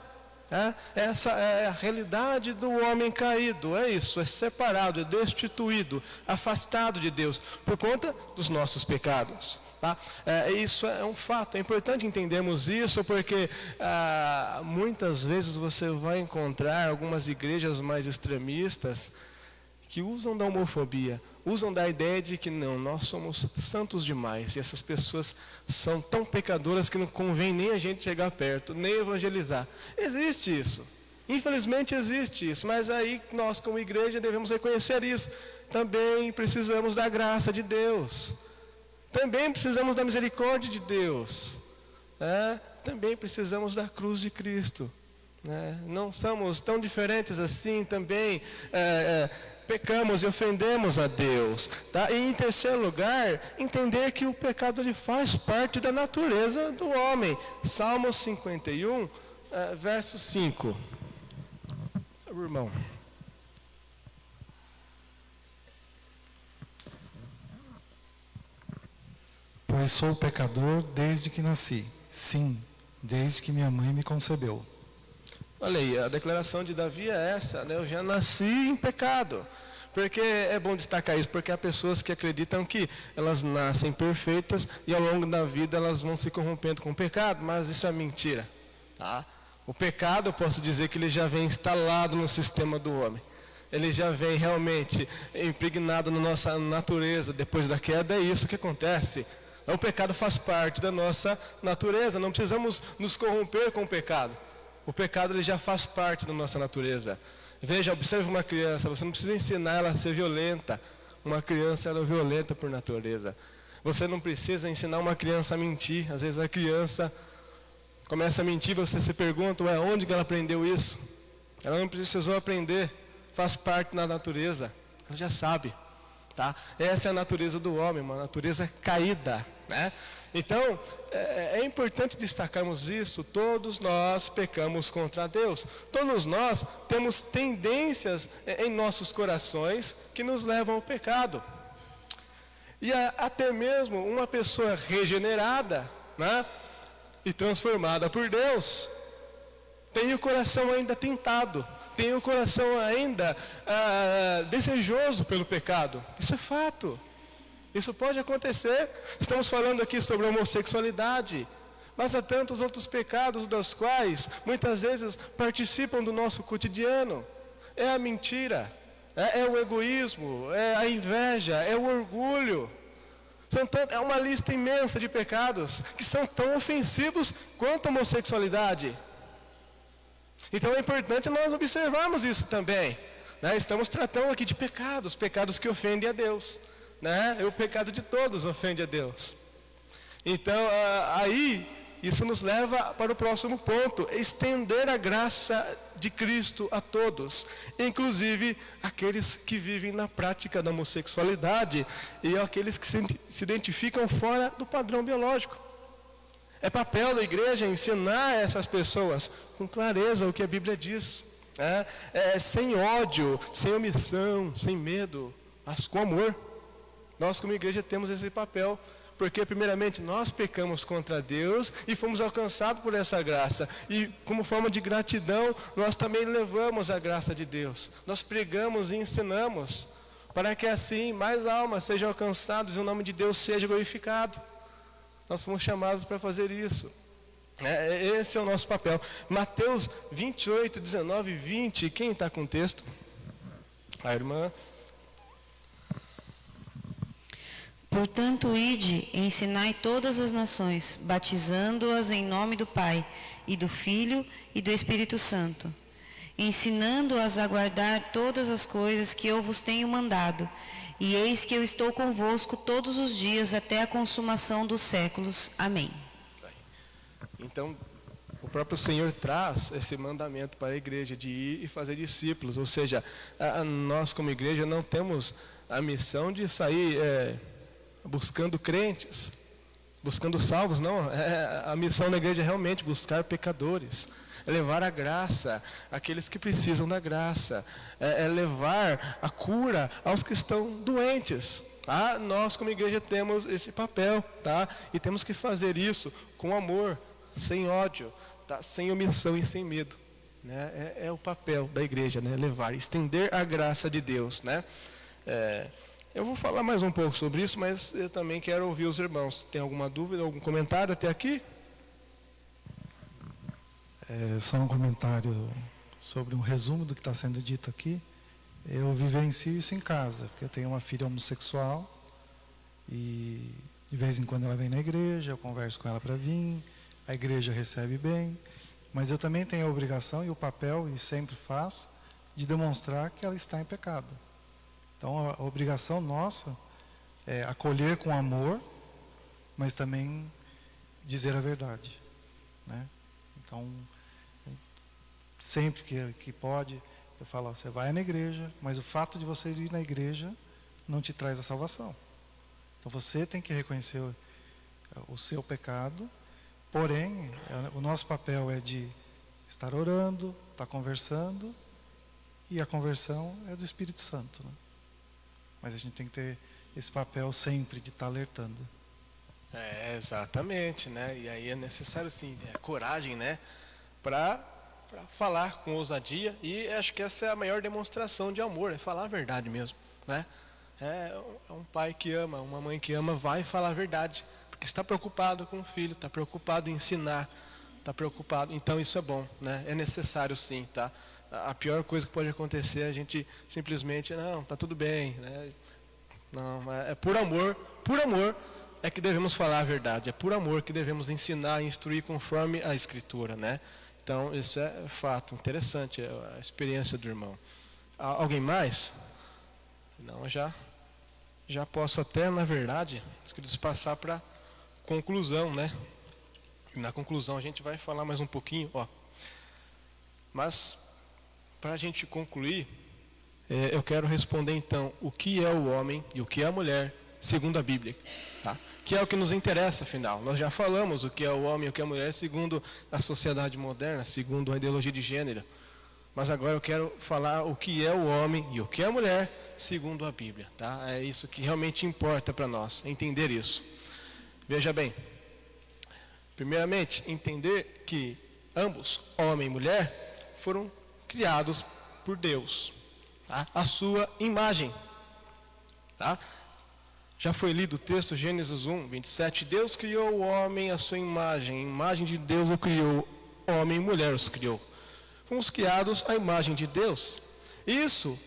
Essa é a realidade do homem caído, é isso, é separado, é destituído, afastado de Deus, por conta dos nossos pecados. Tá? Isso é um fato, é importante entendermos isso, porque muitas vezes você vai encontrar algumas igrejas mais extremistas, que usam da homofobia, usam da ideia de que não, nós somos santos demais, e essas pessoas são tão pecadoras que não convém nem a gente chegar perto, nem evangelizar. Existe isso. Infelizmente existe isso, mas aí nós como igreja devemos reconhecer isso. Também precisamos da graça de Deus. Também precisamos da misericórdia de Deus. Também precisamos da cruz de Cristo. Não somos tão diferentes assim também. Pecamos e ofendemos a Deus. Tá? E em terceiro lugar, entender que o pecado ele faz parte da natureza do homem. Salmo 51, verso 5. Irmão. Pois sou pecador desde que nasci. Sim, desde que minha mãe me concebeu. Olha aí, a declaração de Davi é essa, né? Eu já nasci em pecado. Porque é bom destacar isso, porque há pessoas que acreditam que elas nascem perfeitas e ao longo da vida elas vão se corrompendo com o pecado, mas isso é mentira. Tá? O pecado, eu posso dizer que ele já vem instalado no sistema do homem. Ele já vem realmente impregnado na nossa natureza. Depois da queda é isso que acontece. O pecado faz parte da nossa natureza, não precisamos nos corromper com o pecado. O pecado ele já faz parte da nossa natureza. Veja, observe uma criança, você não precisa ensinar ela a ser violenta. Uma criança ela é violenta por natureza. Você não precisa ensinar uma criança a mentir. Às vezes a criança começa a mentir, você se pergunta, onde que ela aprendeu isso? Ela não precisou aprender, faz parte da natureza, ela já sabe. Tá? Essa é a natureza do homem, uma natureza caída. Né? Então, é importante destacarmos isso. Todos nós pecamos contra Deus. Todos nós temos tendências em nossos corações que nos levam ao pecado. E até mesmo uma pessoa regenerada, né, e transformada por Deus, tem o coração ainda tentado. Tem o coração ainda desejoso pelo pecado. Isso é fato. Isso pode acontecer. Estamos falando aqui sobre a homossexualidade. Mas há tantos outros pecados dos quais muitas vezes participam do nosso cotidiano. É a mentira, é o egoísmo, é a inveja, é o orgulho. É uma lista imensa de pecados que são tão ofensivos quanto a homossexualidade. Então é importante nós observarmos isso também. Né? Estamos tratando aqui de pecados que ofendem a Deus. Né? O pecado de todos ofende a Deus. Então, aí, isso nos leva para o próximo ponto: estender a graça de Cristo a todos, inclusive aqueles que vivem na prática da homossexualidade e aqueles que se identificam fora do padrão biológico. É papel da igreja ensinar essas pessoas com clareza o que a Bíblia diz. Sem ódio, sem omissão, sem medo, mas com amor. Nós como igreja temos esse papel, porque primeiramente nós pecamos contra Deus e fomos alcançados por essa graça. E como forma de gratidão, nós também levamos a graça de Deus. Nós pregamos e ensinamos, para que assim mais almas sejam alcançadas e o nome de Deus seja glorificado. Nós fomos chamados para fazer isso. Esse é o nosso papel. Mateus 28, 19 e 20. Quem está com o texto? A irmã. Portanto, ide e ensinai todas as nações, batizando-as em nome do Pai, e do Filho, e do Espírito Santo, ensinando-as a guardar todas as coisas que eu vos tenho mandado. E eis que eu estou convosco todos os dias até a consumação dos séculos. Amém. Então, o próprio Senhor traz esse mandamento para a igreja de ir e fazer discípulos. Ou seja, nós como igreja não temos a missão de sair buscando crentes, buscando salvos, não. A missão da igreja é realmente buscar pecadores. É levar a graça àqueles que precisam da graça. É levar a cura aos que estão doentes. Tá? Nós, como igreja, temos esse papel. Tá? E temos que fazer isso com amor, sem ódio, tá? Sem omissão e sem medo. Né? É o papel da igreja, né? Levar, estender a graça de Deus. Né? Eu vou falar mais um pouco sobre isso, mas eu também quero ouvir os irmãos. Tem alguma dúvida, algum comentário até aqui? Só um comentário sobre um resumo do que está sendo dito aqui. eu vivencio isso em casa, porque eu tenho uma filha homossexual e de vez em quando ela vem na igreja, eu converso com ela para vir, a igreja recebe bem, mas eu também tenho a obrigação e o papel, e sempre faço, de demonstrar que ela está em pecado. Então a obrigação nossa é acolher com amor, mas também dizer a verdade, né? Então, sempre que pode, eu falo, você vai na igreja, mas o fato de você ir na igreja não te traz a salvação. Então você tem que reconhecer o seu pecado, porém, o nosso papel é de estar orando, estar conversando, e a conversão é do Espírito Santo, né? Mas a gente tem que ter esse papel sempre de estar alertando. Exatamente, né? E aí é necessário sim, coragem, né? Para falar com ousadia, e acho que essa é a maior demonstração de amor, é falar a verdade mesmo, né? É um pai que ama, uma mãe que ama, vai falar a verdade, porque está preocupado com o filho, está preocupado em ensinar, está preocupado, então isso é bom, né? É necessário sim, tá? A pior coisa que pode acontecer é a gente simplesmente, não, tá tudo bem, né? Não, é por amor é que devemos falar a verdade, é por amor que devemos ensinar e instruir conforme a Escritura, né? Então, isso é fato interessante, a experiência do irmão. Alguém mais? Não, já posso até, na verdade, queridos, passar para conclusão, né? E na conclusão a gente vai falar mais um pouquinho, ó. Mas, para a gente concluir, eu quero responder então o que é o homem e o que é a mulher, segundo a Bíblia, tá? Que é o que nos interessa, afinal. Nós já falamos o que é o homem e o que é a mulher, segundo a sociedade moderna, segundo a ideologia de gênero. Mas agora eu quero falar o que é o homem e o que é a mulher, segundo a Bíblia, tá? É isso que realmente importa para nós, entender isso. Veja bem, primeiramente, entender que ambos, homem e mulher, foram criados por Deus, tá? A sua imagem, tá? Já foi lido o texto, Gênesis 1, 27. Deus criou o homem à sua imagem. A imagem de Deus o criou. Homem e mulher os criou. Fomos criados à imagem de Deus. Isso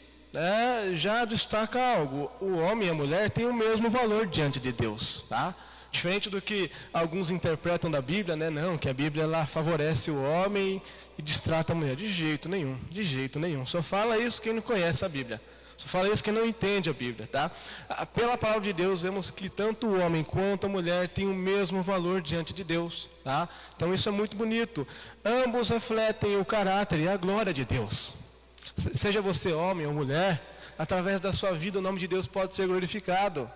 já destaca algo. O homem e a mulher têm o mesmo valor diante de Deus, tá? Diferente do que alguns interpretam da Bíblia, né? Não, que a Bíblia ela favorece o homem e destrata a mulher. De jeito nenhum, de jeito nenhum. Só fala isso quem não conhece a Bíblia. Só fala isso quem não entende a Bíblia, tá? Pela palavra de Deus, vemos que tanto o homem quanto a mulher têm o mesmo valor diante de Deus, tá? Então isso é muito bonito. Ambos refletem o caráter e a glória de Deus. Seja você homem ou mulher, através da sua vida o nome de Deus pode ser glorificado,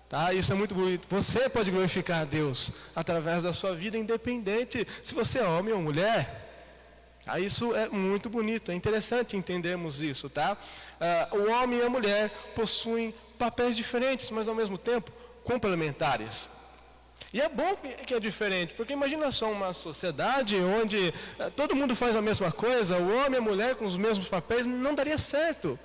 tá? Isso é muito bonito. Você pode glorificar a Deus através da sua vida, independente se você é homem ou mulher. Isso é muito bonito, é interessante entendermos isso, tá? O homem e a mulher possuem papéis diferentes, mas ao mesmo tempo complementares. E é bom que é diferente, porque imagina só uma sociedade onde todo mundo faz a mesma coisa, o homem e a mulher com os mesmos papéis, não daria certo.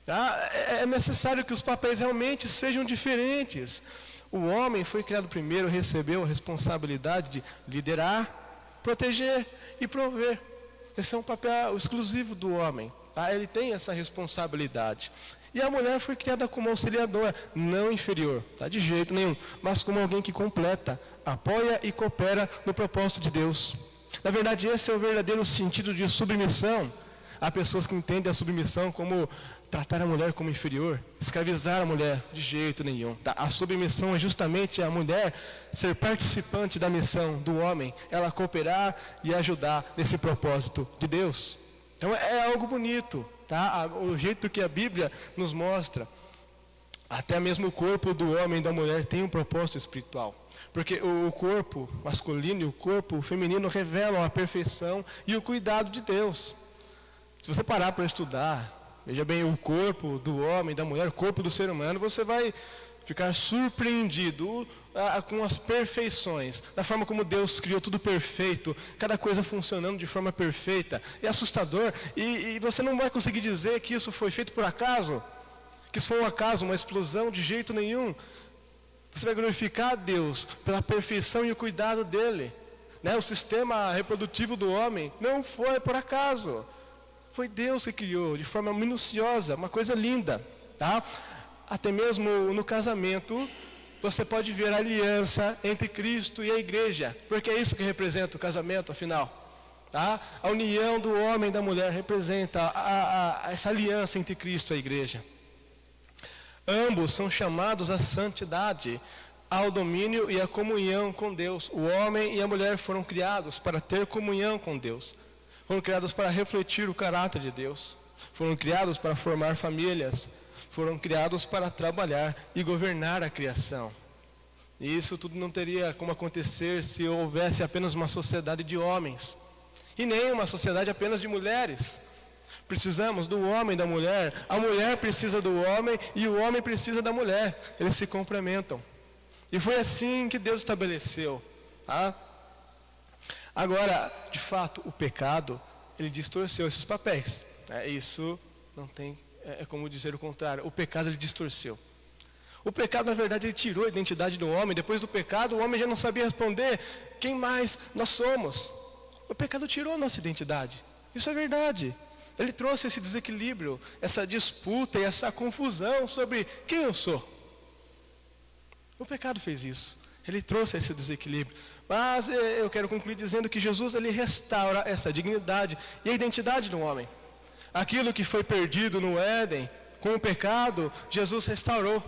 Tá? É necessário que os papéis realmente sejam diferentes. O homem foi criado primeiro, recebeu a responsabilidade de liderar, proteger e prover. Esse é um papel exclusivo do homem, tá? Ele tem essa responsabilidade. E a mulher foi criada como auxiliadora, não inferior, tá? De jeito nenhum, mas como alguém que completa, apoia e coopera no propósito de Deus. Na verdade, esse é o verdadeiro sentido de submissão. Há pessoas que entendem a submissão como tratar a mulher como inferior, escravizar a mulher, de jeito nenhum. Tá? A submissão é justamente a mulher ser participante da missão do homem, ela cooperar e ajudar nesse propósito de Deus. Então é algo bonito, tá? O jeito que a Bíblia nos mostra, até mesmo o corpo do homem e da mulher tem um propósito espiritual. Porque o corpo masculino e o corpo feminino revelam a perfeição e o cuidado de Deus. Se você parar para estudar, veja bem, o corpo do homem, da mulher, o corpo do ser humano, você vai ficar surpreendido com as perfeições, da forma como Deus criou tudo perfeito, cada coisa funcionando de forma perfeita. É assustador, e você não vai conseguir dizer que isso foi feito por acaso, que isso foi um acaso, uma explosão, de jeito nenhum. Você vai glorificar a Deus pela perfeição e o cuidado dele, né? O sistema reprodutivo do homem não foi por acaso. foi Deus que criou de forma minuciosa, uma coisa linda, tá? Até mesmo no casamento, você pode ver a aliança entre Cristo e a igreja, porque é isso que representa o casamento, afinal. Tá? A união do homem e da mulher representa essa aliança entre Cristo e a igreja. Ambos são chamados à santidade, ao domínio e à comunhão com Deus. O homem e a mulher foram criados para ter comunhão com Deus. Foram criados para refletir o caráter de Deus. Foram criados para formar famílias. Foram criados para trabalhar e governar a criação. E isso tudo não teria como acontecer se houvesse apenas uma sociedade de homens. E nem uma sociedade apenas de mulheres. Precisamos do homem e da mulher. A mulher precisa do homem e o homem precisa da mulher. Eles se complementam. E foi assim que Deus estabeleceu. Tá? Agora, de fato, o pecado, ele distorceu esses papéis. Isso não tem, é como dizer o contrário. O pecado, ele distorceu. O pecado, na verdade, ele tirou a identidade do homem. Depois do pecado, o homem já não sabia responder quem mais nós somos. O pecado tirou a nossa identidade. Isso é verdade. Ele trouxe esse desequilíbrio, essa disputa e essa confusão sobre quem eu sou. O pecado fez isso. Ele trouxe esse desequilíbrio. Mas eu quero concluir dizendo que Jesus, ele restaura essa dignidade e a identidade do homem. Aquilo que foi perdido no Éden, com o pecado, Jesus restaurou.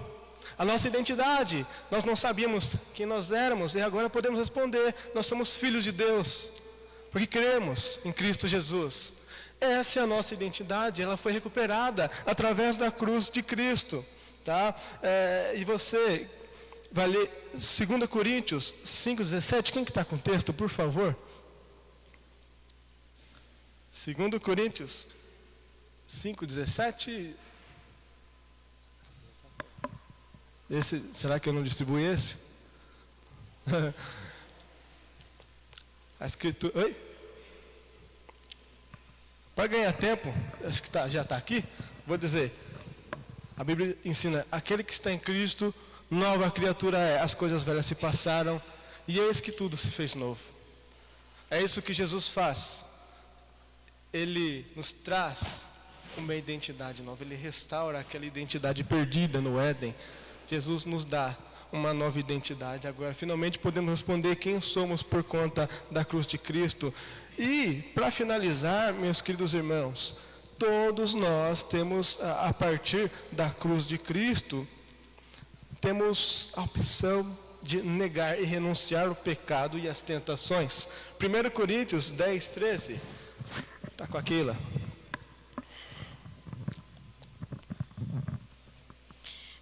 A nossa identidade, nós não sabíamos quem nós éramos e agora podemos responder, nós somos filhos de Deus. Porque cremos em Cristo Jesus. Essa é a nossa identidade, ela foi recuperada através da cruz de Cristo. Tá? E você vai ler 2 Coríntios 5,17. Quem que está com o texto, por favor? 2 Coríntios 5,17. Será que eu não distribuí esse? A escritura. Oi? Para ganhar tempo, acho que já está aqui. Vou dizer: a Bíblia ensina: aquele que está em Cristo, nova criatura é. As coisas velhas se passaram e eis que tudo se fez novo. É isso que Jesus faz. Ele nos traz uma identidade nova. Ele restaura aquela identidade perdida no Éden. Jesus nos dá uma nova identidade. Agora, finalmente podemos responder quem somos por conta da cruz de Cristo. E, para finalizar, meus queridos irmãos, todos nós temos, a partir da cruz de Cristo, temos a opção de negar e renunciar o pecado e as tentações. 1 Coríntios 10, 13. Está com aquilo?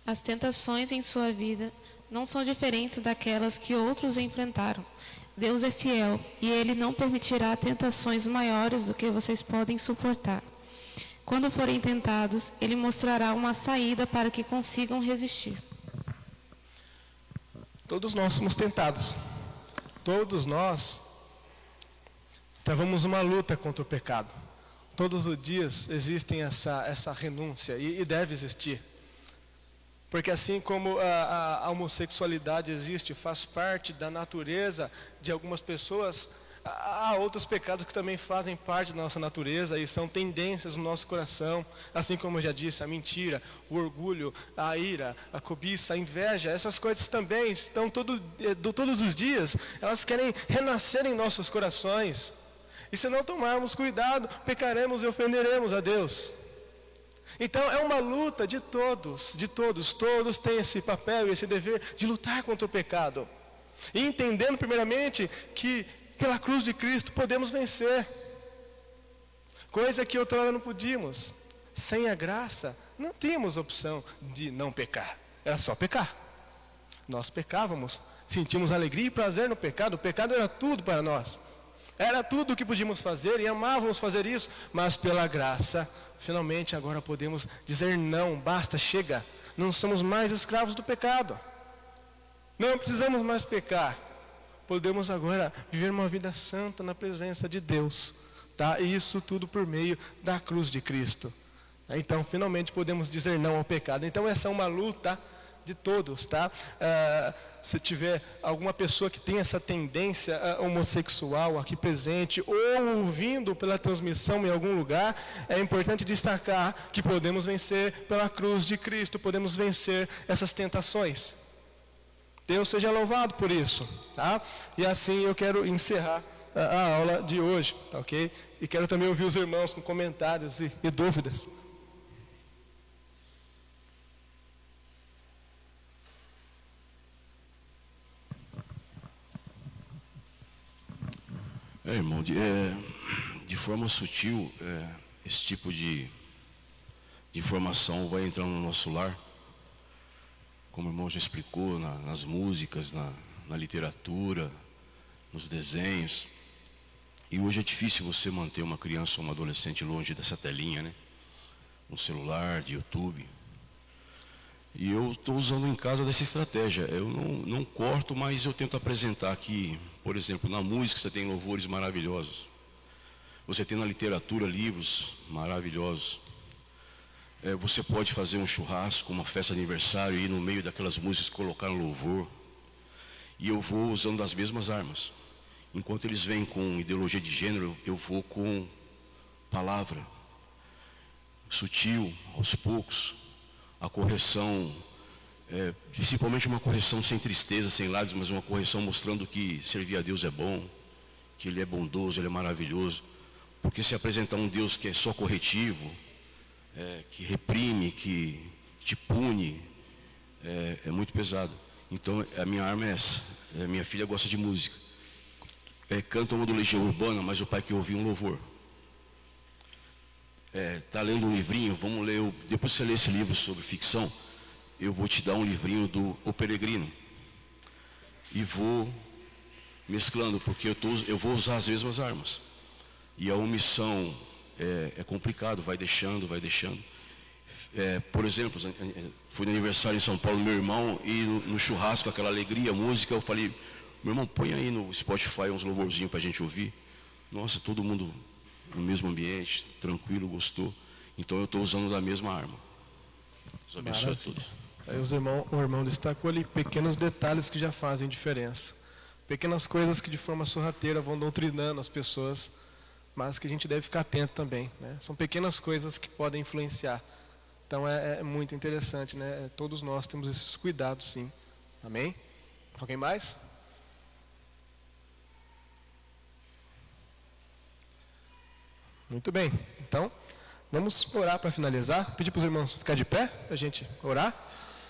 As tentações em sua vida não são diferentes daquelas que outros enfrentaram. Deus é fiel e Ele não permitirá tentações maiores do que vocês podem suportar. Quando forem tentados, Ele mostrará uma saída para que consigam resistir. Todos nós somos tentados. Todos nós travamos uma luta contra o pecado. Todos os dias existem essa renúncia e deve existir. Porque assim como a homossexualidade existe, faz parte da natureza de algumas pessoas, há outros pecados que também fazem parte da nossa natureza e são tendências no nosso coração. Assim como eu já disse, a mentira, o orgulho, a ira, a cobiça, a inveja, essas coisas também estão todos os dias, elas querem renascer em nossos corações. E se não tomarmos cuidado, pecaremos e ofenderemos a Deus. Então é uma luta de todos, todos têm esse papel e esse dever de lutar contra o pecado. E entendendo primeiramente que pela cruz de Cristo podemos vencer. Coisa que outrora não podíamos. Sem a graça, não tínhamos opção de não pecar. Era só pecar. Nós pecávamos, sentimos alegria e prazer no pecado. O pecado era tudo para nós. Era tudo o que podíamos fazer e amávamos fazer isso. Mas pela graça, finalmente agora podemos dizer não, basta, chega. Não somos mais escravos do pecado. Não precisamos mais pecar. Podemos agora viver uma vida santa na presença de Deus. Tá? E isso tudo por meio da cruz de Cristo. Então, finalmente podemos dizer não ao pecado. Então, essa é uma luta de todos. Tá? Se tiver alguma pessoa que tem essa tendência homossexual aqui presente ou ouvindo pela transmissão em algum lugar, é importante destacar que podemos vencer pela cruz de Cristo, podemos vencer essas tentações. Deus seja louvado por isso, tá? E assim eu quero encerrar a aula de hoje, tá ok? E quero também ouvir os irmãos com comentários e dúvidas. Irmão, de forma sutil, esse tipo de informação vai entrar no nosso lar, como o irmão já explicou, nas músicas, na literatura, nos desenhos. E hoje é difícil você manter uma criança ou um adolescente longe dessa telinha, né? Um celular, de YouTube. E eu estou usando em casa dessa estratégia. Eu não corto, mas eu tento apresentar aqui, por exemplo, na música você tem louvores maravilhosos. Você tem na literatura livros maravilhosos. Você pode fazer um churrasco, uma festa de aniversário e no meio daquelas músicas colocar um louvor. E eu vou usando as mesmas armas. Enquanto eles vêm com ideologia de gênero, eu vou com palavra. Sutil, aos poucos. A correção, principalmente uma correção sem tristeza, sem lágrimas, mas uma correção mostrando que servir a Deus é bom, que Ele é bondoso, Ele é maravilhoso. Porque se apresentar um Deus que é só corretivo, que reprime, que te pune, é muito pesado. Então a minha arma é essa. Minha filha gosta de música. Canta uma do Legião Urbana, mas o pai quer ouvir um louvor. Está lendo um livrinho, vamos ler, depois que você ler esse livro sobre ficção, eu vou te dar um livrinho do O Peregrino. E vou mesclando, porque eu vou usar as mesmas armas. E a omissão é complicado, vai deixando. Por exemplo, fui no aniversário em São Paulo do meu irmão, e no churrasco, aquela alegria, música, eu falei, meu irmão, põe aí no Spotify uns louvorzinhos para a gente ouvir. Nossa, todo mundo no mesmo ambiente, tranquilo, gostou. Então eu estou usando da mesma arma. Deus abençoe a todos. Aí o irmão destacou ali pequenos detalhes que já fazem diferença. Pequenas coisas que de forma sorrateira vão doutrinando as pessoas, mas que a gente deve ficar atento também, né? São pequenas coisas que podem influenciar. Então é muito interessante, né? Todos nós temos esses cuidados, sim. Amém? Alguém mais? Muito bem, então vamos orar para finalizar. Pedir para os irmãos ficar de pé, para a gente orar.